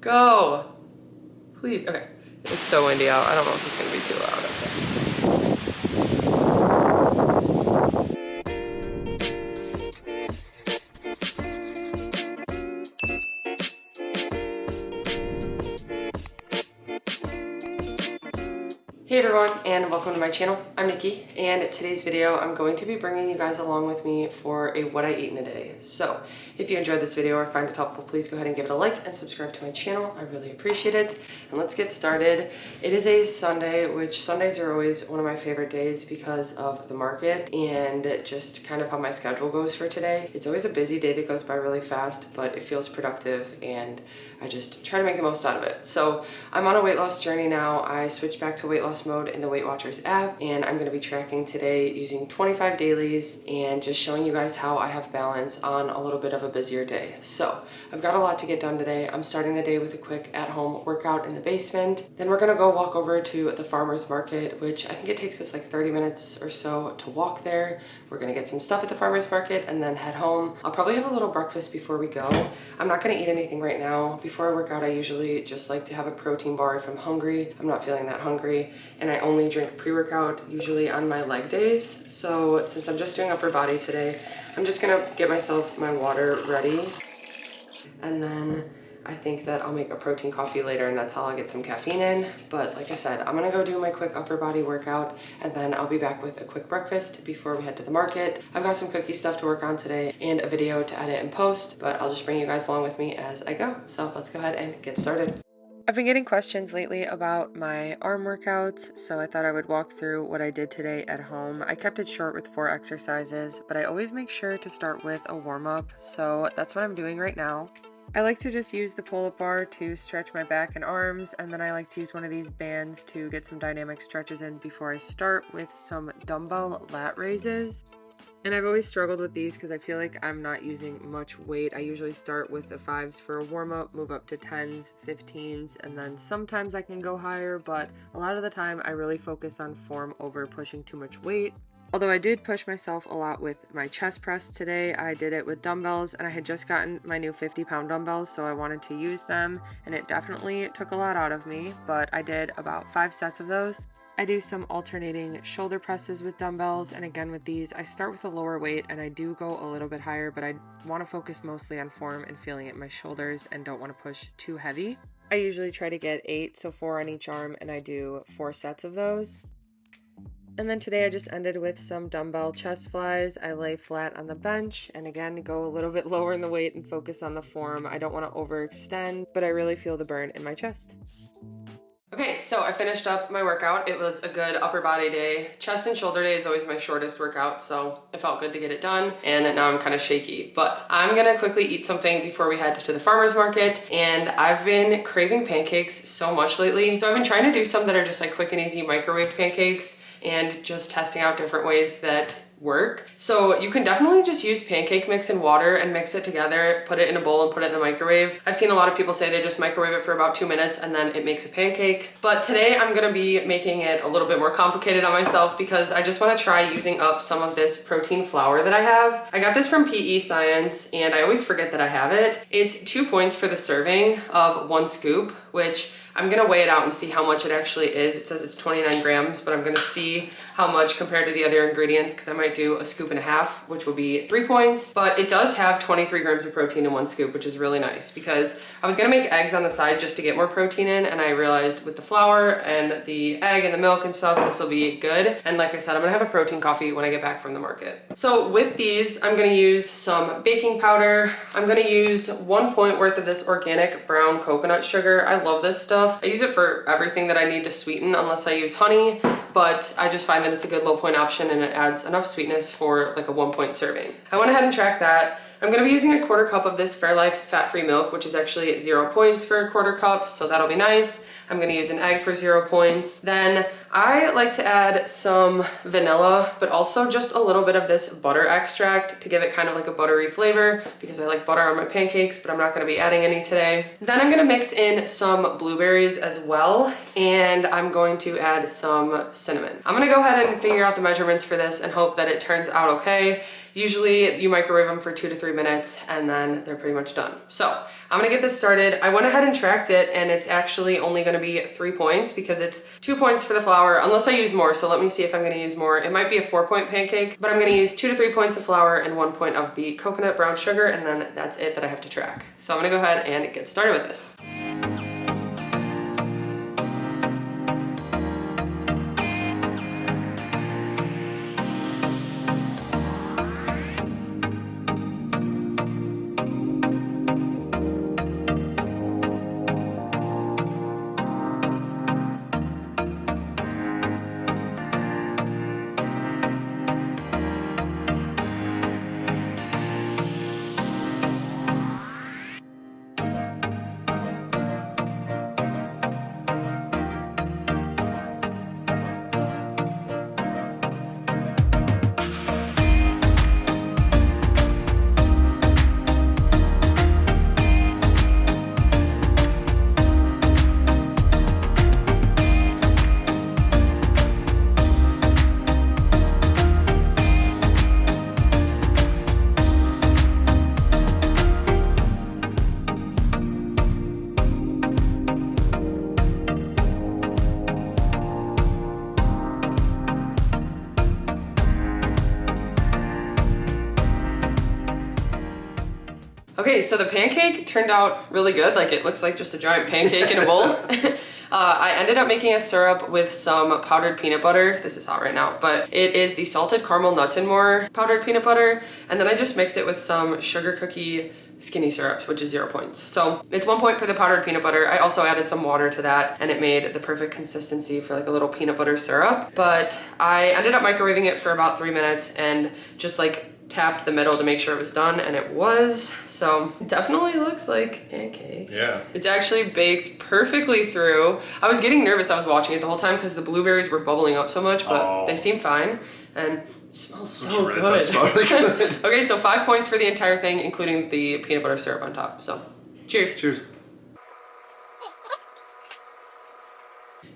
Go. Please. Okay. It's so windy out. I don't know if it's gonna be too loud. Okay. Hey everyone, and welcome to my channel. I'm Nikki, and today's video I'm going to be bringing you guys along with me for a what I eat in a day. So if you enjoyed this video or find it helpful, please go ahead and give it a like and subscribe to my channel. I really appreciate it. And let's get started. It is a Sunday, which Sundays are always one of my favorite days because of the market and just kind of how my schedule goes for today. It's always a busy day that goes by really fast, but it feels productive and I just try to make the most out of it. So I'm on a weight loss journey now. I switched back to weight loss mode in the WeightWatchers app, and I'm gonna be tracking today using 25 dailies and just showing you guys how I have balance on a little bit of a busier day. So I've got a lot to get done today. I'm starting the day with a quick at-home workout in the basement. Then we're gonna go walk over to the farmer's market, which I think it takes us like 30 minutes or so to walk there. We're gonna get some stuff at the farmer's market and then head home. I'll probably have a little breakfast before we go. I'm not gonna eat anything right now. Before I work out, I usually just like to have a protein bar if I'm hungry. I'm not feeling that hungry, and I only drink pre-workout usually on my leg days. So since I'm just doing upper body today, I'm just gonna get myself my water ready, and then I think that I'll make a protein coffee later, and that's how I'll get some caffeine in. But like I said, I'm gonna go do my quick upper body workout, and then I'll be back with a quick breakfast before we head to the market. I've got some cookie stuff to work on today and a video to edit and post, but I'll just bring you guys along with me as I go. So let's go ahead and get started. I've been getting questions lately about my arm workouts, so I thought I would walk through what I did today at home. I kept it short with 4 exercises, but I always make sure to start with a warm-up, so that's what I'm doing right now. I like to just use the pull-up bar to stretch my back and arms, and then I like to use one of these bands to get some dynamic stretches in before I start with some dumbbell lat raises. And I've always struggled with these because I feel like I'm not using much weight. I usually start with the 5s for a warm-up, move up to 10s, 15s, and then sometimes I can go higher, but a lot of the time I really focus on form over pushing too much weight. Although I did push myself a lot with my chest press today. I did it with dumbbells, and I had just gotten my new 50-pound dumbbells, so I wanted to use them, and it definitely took a lot out of me, but I did about 5 sets of those. I do some alternating shoulder presses with dumbbells, and again with these, I start with a lower weight and I do go a little bit higher, but I want to focus mostly on form and feeling it in my shoulders and don't want to push too heavy. I usually try to get 8, so 4 on each arm, and I do 4 sets of those. And then today I just ended with some dumbbell chest flies. I lay flat on the bench and again go a little bit lower in the weight and focus on the form. I don't want to overextend, but I really feel the burn in my chest. Okay, so I finished up my workout. It was a good upper body day. Chest and shoulder day is always my shortest workout, so it felt good to get it done, and now I'm kind of shaky. But I'm gonna quickly eat something before we head to the farmer's market, and I've been craving pancakes so much lately. So I've been trying to do some that are just like quick and easy microwave pancakes and just testing out different ways that work. So you can definitely just use pancake mix and water and mix it together, put it in a bowl and put it in the microwave. I've seen a lot of people say they just microwave it for about 2 minutes and then it makes a pancake. But today I'm gonna be making it a little bit more complicated on myself because I just wanna try using up some of this protein flour that I have. I got this from PE Science and I always forget that I have it. It's 2 points for the serving of 1 scoop, which I'm gonna weigh it out and see how much it actually is. It says it's 29 grams, but I'm gonna see how much compared to the other ingredients because I might do a scoop and a half, which will be 3 points. But it does have 23 grams of protein in 1 scoop, which is really nice because I was gonna make eggs on the side just to get more protein in, and I realized with the flour and the egg and the milk and stuff, this will be good. And like I said, I'm gonna have a protein coffee when I get back from the market. So with these, I'm gonna use some baking powder. I'm gonna use 1 point worth of this organic brown coconut sugar. I love this stuff. I use it for everything that I need to sweeten unless I use honey, but I just find that it's a good low point option and it adds enough sweetness for like a 1 point serving. I went ahead and tracked that. I'm gonna be using a 1/4 cup of this Fairlife fat-free milk, which is actually 0 points for a 1/4 cup, so that'll be nice. I'm gonna use an egg for 0 points. Then I like to add some vanilla, but also just a little bit of this butter extract to give it kind of like a buttery flavor because I like butter on my pancakes, but I'm not gonna be adding any today. Then I'm gonna mix in some blueberries as well, and I'm going to add some cinnamon. I'm gonna go ahead and figure out the measurements for this and hope that it turns out okay. Usually you microwave them for 2 to 3 minutes and then they're pretty much done. So I'm gonna get this started. I went ahead and tracked it and it's actually only gonna be 3 points because it's 2 points for the flour, unless I use more. So let me see if I'm gonna use more. It might be a 4-point pancake, but I'm gonna use 2 to 3 points of flour and 1 point of the coconut brown sugar, and then that's it that I have to track. So I'm gonna go ahead and get started with this. Okay, so the pancake turned out really good. Like, it looks like just a giant pancake in a bowl. I ended up making a syrup with some powdered peanut butter. This is hot right now, but it is the salted caramel nuts and more powdered peanut butter. And then I just mixed it with some sugar cookie skinny syrups, which is 0 points. So it's 1 point for the powdered peanut butter. I also added some water to that and it made the perfect consistency for like a little peanut butter syrup. But I ended up microwaving it for about 3 minutes and just like tapped the middle to make sure it was done, and it was. So it definitely looks like pancake. Yeah. It's actually baked perfectly through. I was getting nervous. I was watching it the whole time because the blueberries were bubbling up so much, but they seem fine. And it smells so good. It smells really good. Okay, so 5 points for the entire thing, including the peanut butter syrup on top. So cheers. Cheers.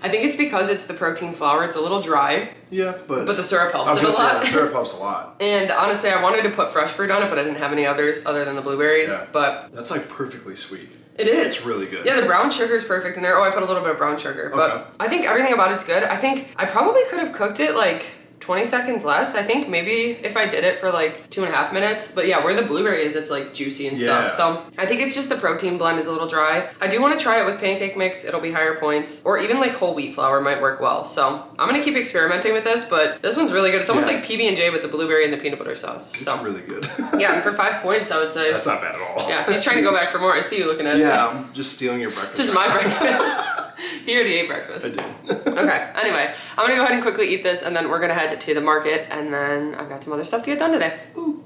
I think it's because it's the protein flour. It's a little dry. Yeah, but the syrup helps I was it gonna a say, lot. the syrup helps a lot. And honestly, I wanted to put fresh fruit on it, but I didn't have any others other than the blueberries. Yeah. But That's like perfectly sweet. it is. It's really good. Yeah, the brown sugar is perfect in there. Oh, I put a little bit of brown sugar. But Okay. I think everything about it's good. I think I probably could have cooked it like 20 seconds less. I think maybe if I did it for like 2.5 minutes. But yeah, where the blueberry is, it's like juicy and stuff. So I think it's just the protein blend is a little dry. I do want to try it with pancake mix. It'll be higher points. Or even like whole wheat flour might work well. So I'm going to keep experimenting with this, but this one's really good. It's almost like PB&J with the blueberry and the peanut butter sauce. It's so really good. yeah, and for 5 points, I would say. That's not bad at all. Yeah, he's trying to go back for more. I see you looking at it. Yeah, I'm just stealing your breakfast. This is my breakfast. He already ate breakfast. I did. Okay, anyway, I'm gonna go ahead and quickly eat this and then we're gonna head to the market and then I've got some other stuff to get done today. Ooh.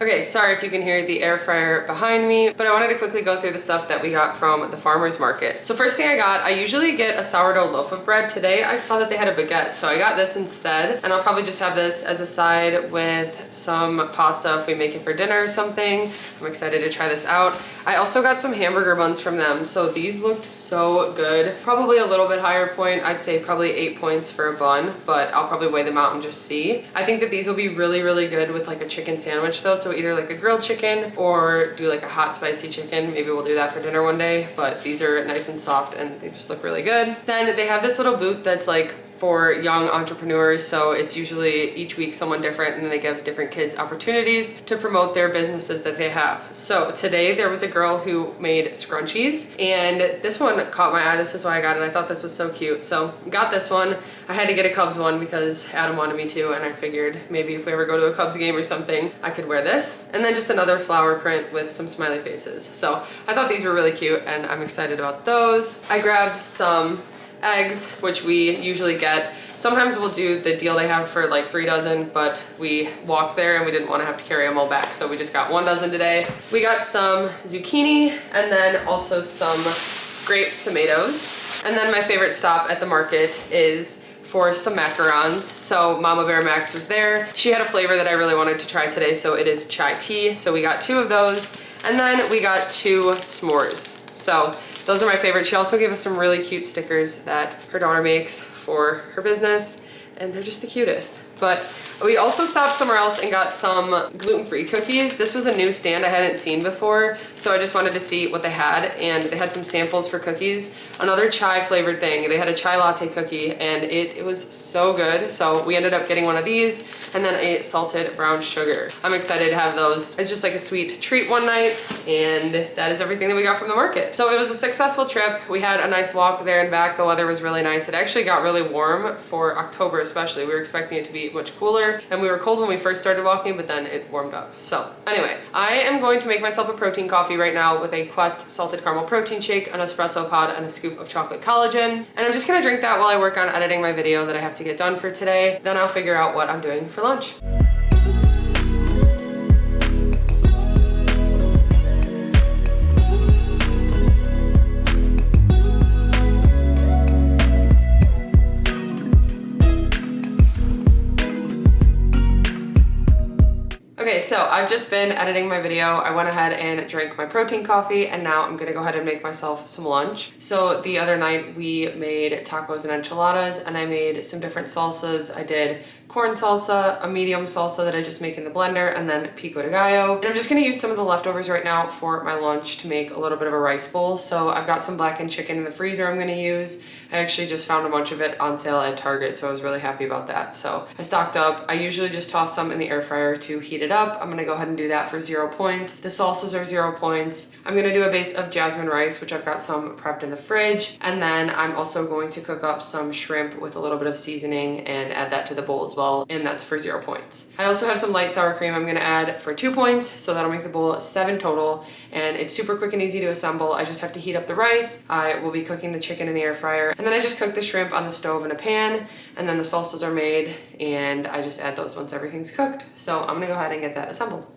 Okay, sorry if you can hear the air fryer behind me, but I wanted to quickly go through the stuff that we got from the farmer's market. So first thing I usually get a sourdough loaf of bread. Today I saw that they had a baguette, so I got this instead. And I'll probably just have this as a side with some pasta if we make it for dinner or something. I'm excited to try this out. I also got some hamburger buns from them. So these looked so good. Probably a little bit higher point. I'd say probably 8 points for a bun, but I'll probably weigh them out and just see. I think that these will be really, really good with like a chicken sandwich though. So either like a grilled chicken or do like a hot spicy chicken. Maybe we'll do that for dinner one day, but these are nice and soft and they just look really good. Then they have this little booth that's like for young entrepreneurs, so it's usually each week someone different and they give different kids opportunities to promote their businesses that they have. So today there was a girl who made scrunchies and this one caught my eye. This is why I got it. I thought this was so cute. So got this one. I had to get a Cubs one because Adam wanted me to, and I figured maybe if we ever go to a Cubs game or something, I could wear this. And then just another flower print with some smiley faces. So I thought these were really cute and I'm excited about those. I grabbed some eggs, which we usually get. Sometimes we'll do the deal they have for like 3 dozen, but we walked there and we didn't want to have to carry them all back. So we just got 1 dozen today. We got some zucchini and then also some grape tomatoes. And then my favorite stop at the market is for some macarons. So Mama Bear Max was there. She had a flavor that I really wanted to try today, so it is chai tea. So we got 2 of those, and then we got 2 s'mores. So those are my favorite. She also gave us some really cute stickers that her daughter makes for her business, and they're just the cutest. But we also stopped somewhere else and got some gluten-free cookies. This was a new stand I hadn't seen before, so I just wanted to see what they had, and they had some samples for cookies. Another chai flavored thing. They had a chai latte cookie, and it was so good. So we ended up getting one of these, and then a salted brown sugar. I'm excited to have those. It's just like a sweet treat one night, and that is everything that we got from the market. So it was a successful trip. We had a nice walk there and back. The weather was really nice. It actually got really warm for October especially. We were expecting it to be much cooler, and we were cold when we first started walking, but then it warmed up. So anyway, I am going to make myself a protein coffee right now with a Quest salted caramel protein shake, an espresso pod, and a scoop of chocolate collagen. And I'm just gonna drink that while I work on editing my video that I have to get done for today. Then I'll figure out what I'm doing for lunch. Okay, so I've just been editing my video. I went ahead and drank my protein coffee, and now I'm gonna go ahead and make myself some lunch. So the other night we made tacos and enchiladas, and I made some different salsas. I did corn salsa, a medium salsa that I just make in the blender, and then pico de gallo. And I'm just gonna use some of the leftovers right now for my lunch to make a little bit of a rice bowl. So I've got some blackened chicken in the freezer I'm gonna use. I actually just found a bunch of it on sale at Target, so I was really happy about that. So I stocked up. I usually just toss some in the air fryer to heat it up. I'm gonna go ahead and do that for 0 points. The salsas are 0 points. I'm gonna do a base of jasmine rice, which I've got some prepped in the fridge. And then I'm also going to cook up some shrimp with a little bit of seasoning and add that to the bowl as well. And that's for 0 points. I also have some light sour cream I'm gonna add for 2 points. So that'll make the bowl 7 total. And it's super quick and easy to assemble. I just have to heat up the rice. I will be cooking the chicken in the air fryer. And then I just cook the shrimp on the stove in a pan. And then the salsas are made, and I just add those once everything's cooked. So I'm gonna go ahead and get that assembled.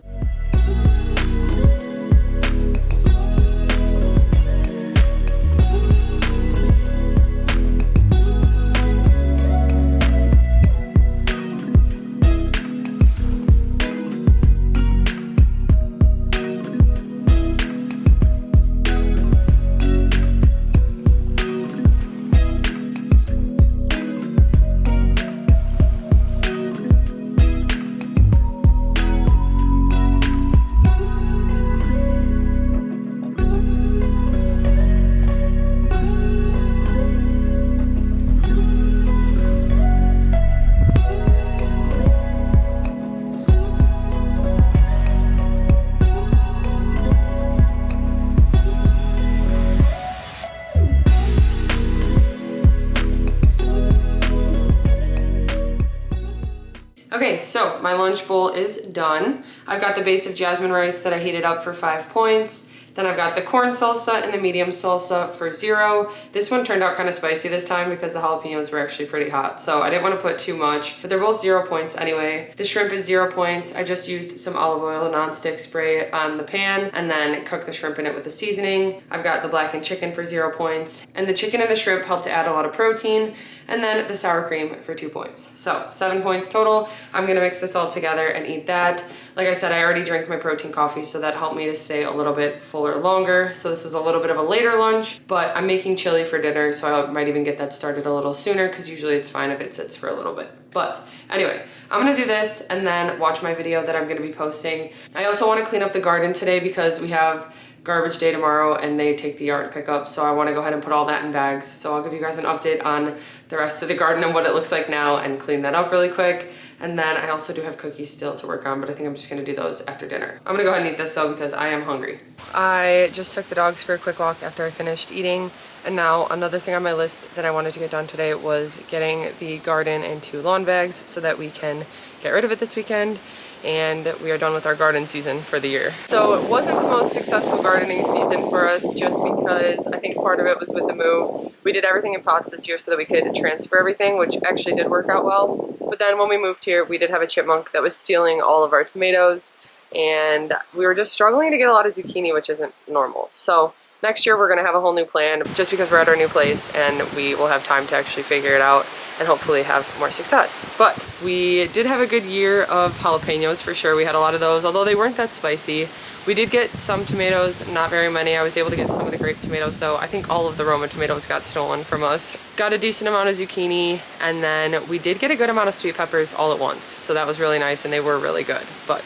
Okay, so my lunch bowl is done. I've got the base of jasmine rice that I heated up for 5 points. Then I've got the corn salsa and the medium salsa for 0. This one turned out kind of spicy this time because the jalapenos were actually pretty hot. So I didn't want to put too much, but they're both 0 points anyway. The shrimp is 0 points. I just used some olive oil non-stick spray on the pan and then cooked the shrimp in it with the seasoning. I've got the blackened chicken for 0 points. And the chicken and the shrimp help to add a lot of protein. And then the sour cream for 2 points. So 7 points total. I'm gonna mix this all together and eat that. Like I said, I already drank my protein coffee, so that helped me to stay a little bit fuller longer. So this is a little bit of a later lunch, but I'm making chili for dinner, so I might even get that started a little sooner because usually it's fine if it sits for a little bit. But anyway, I'm gonna do this and then watch my video that I'm gonna be posting. I also wanna clean up the garden today because we have garbage day tomorrow and they take the yard pickup, so I want to go ahead and put all that in bags. So I'll give you guys an update on the rest of the garden and what it looks like now and clean that up really quick. And then I also do have cookies still to work on, but I think I'm just gonna do those after dinner. I'm gonna go ahead and eat this though because I am hungry. I just took the dogs for a quick walk after I finished eating. And now another thing on my list that I wanted to get done today was getting the garden into lawn bags so that we can get rid of it this weekend. And we are done with our garden season for the year. So it wasn't the most successful gardening season for us just because I think part of it was with the move. We did everything in pots this year so that we could transfer everything, which actually did work out well. But then when we moved here, we did have a chipmunk that was stealing all of our tomatoes, and we were just struggling to get a lot of zucchini, which isn't normal. So Next year we're gonna have a whole new plan just because we're at our new place and we will have time to actually figure it out and hopefully have more success. But we did have a good year of jalapenos for sure. We had a lot of those, although they weren't that spicy. We did get some tomatoes, not very many. I was able to get some of the grape tomatoes though. I think all of the Roma tomatoes got stolen from us. Got a decent amount of zucchini, and then we did get a good amount of sweet peppers all at once. So that was really nice and they were really good. But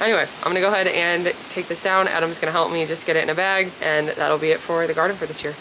anyway, I'm gonna go ahead and take this down. Adam's gonna help me just get it in a bag, and that'll be it for the garden for this year.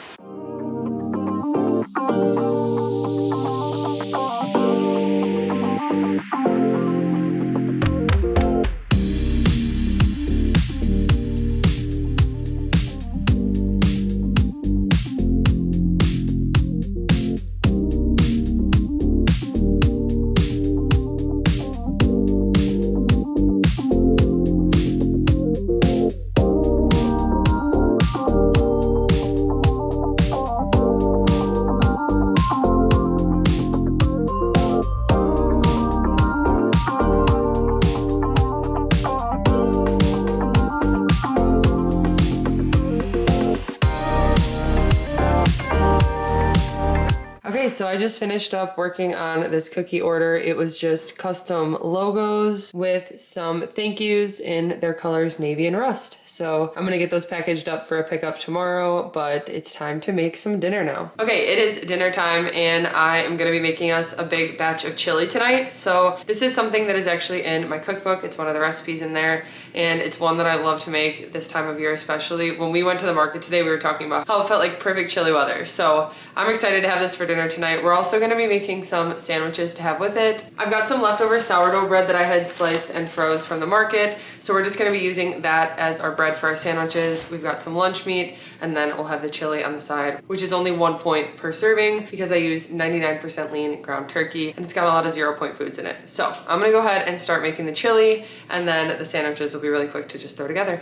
Okay, so I just finished up working on this cookie order. It was just custom logos with some thank yous in their colors navy and rust. So I'm gonna get those packaged up for a pickup tomorrow, but it's time to make some dinner now. Okay, it is dinner time and I am gonna be making us a big batch of chili tonight. So this is something that is actually in my cookbook. It's one of the recipes in there, and it's one that I love to make this time of year especially. When we went to the market today, we were talking about how it felt like perfect chili weather. So I'm excited to have this for dinner tonight. We're also gonna be making some sandwiches to have with it. I've got some leftover sourdough bread that I had sliced and froze from the market. So we're just gonna be using that as our bread for our sandwiches. We've got some lunch meat, and then we'll have the chili on the side, which is only 1 point per serving because I use 99% lean ground turkey and it's got a lot of 0-point foods in it. So I'm gonna go ahead and start making the chili, and then the sandwiches will be really quick to just throw together.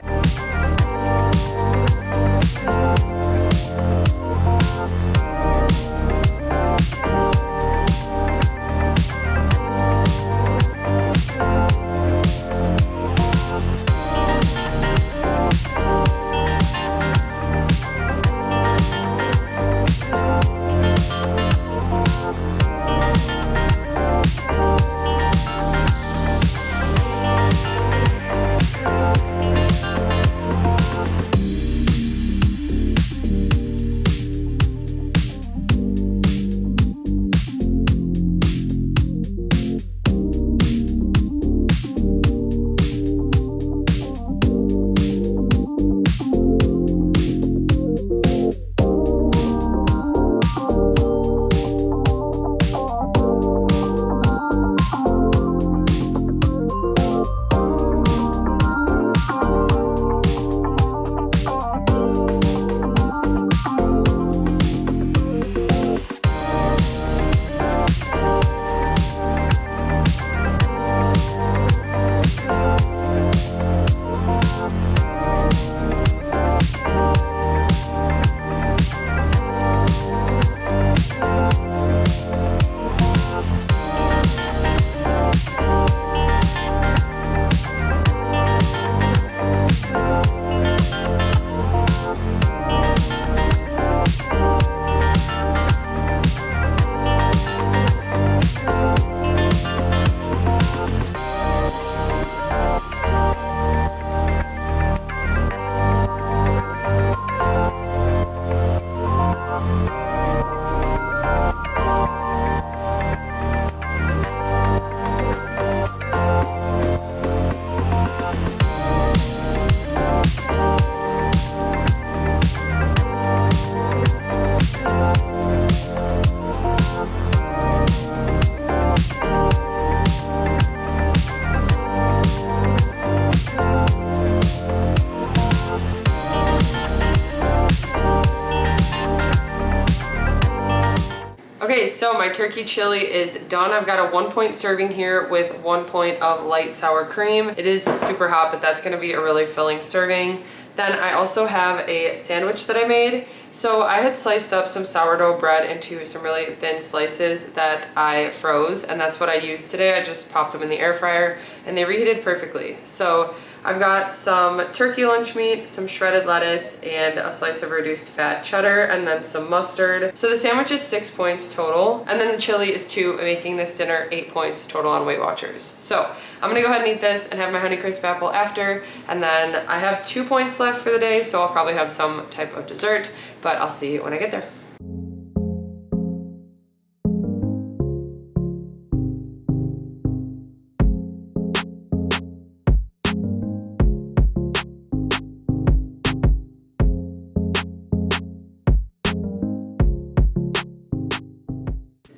Okay, so my turkey chili is done. I've got a 1 point serving here with 1 point of light sour cream. It is super hot, but that's gonna be a really filling serving. Then I also have a sandwich that I made. So I had sliced up some sourdough bread into some really thin slices that I froze, and that's what I used today. I just popped them in the air fryer and they reheated perfectly. So I've got some turkey lunch meat, some shredded lettuce, and a slice of reduced fat cheddar, and then some mustard. So the sandwich is 6 points total, and then the chili is 2, making this dinner 8 points total on Weight Watchers. So I'm gonna go ahead and eat this and have my Honeycrisp apple after, and then I have 2 points left for the day, so I'll probably have some type of dessert, but I'll see you when I get there.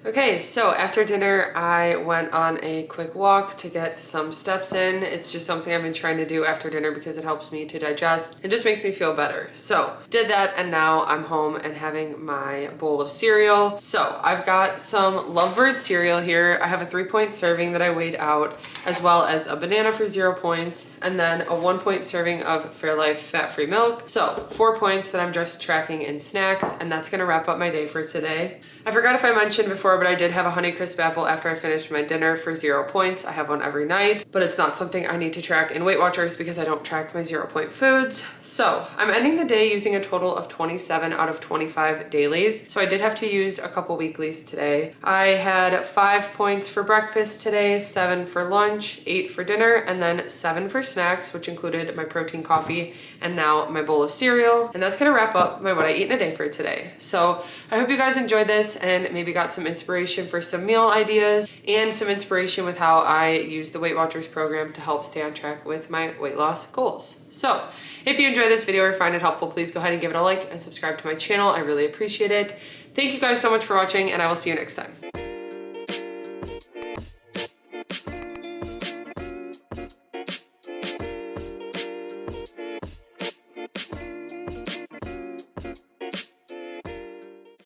Okay, so after dinner, I went on a quick walk to get some steps in. It's just something I've been trying to do after dinner because it helps me to digest. It just makes me feel better. So did that, and now I'm home and having my bowl of cereal. So I've got some Lovebird cereal here. I have a 3-point serving that I weighed out, as well as a banana for 0 points, and then a 1-point serving of Fairlife fat-free milk. So 4 points that I'm just tracking in snacks, and that's gonna wrap up my day for today. I forgot if I mentioned before, but I did have a Honeycrisp apple after I finished my dinner for 0 points. I have one every night, but it's not something I need to track in Weight Watchers because I don't track my 0-point foods. So I'm ending the day using a total of 27 out of 25 dailies. So I did have to use a couple weeklies today. I had 5 points for breakfast today, 7 for lunch, 8 for dinner, and then 7 for snacks, which included my protein coffee and now my bowl of cereal. And that's gonna wrap up my what I eat in a day for today. So I hope you guys enjoyed this and maybe got some inspiration for some meal ideas and some inspiration with how I use the Weight Watchers program to help stay on track with my weight loss goals. So if you enjoyed this video or find it helpful, please go ahead and give it a like and subscribe to my channel. I really appreciate it. Thank you guys so much for watching, and I will see you next time.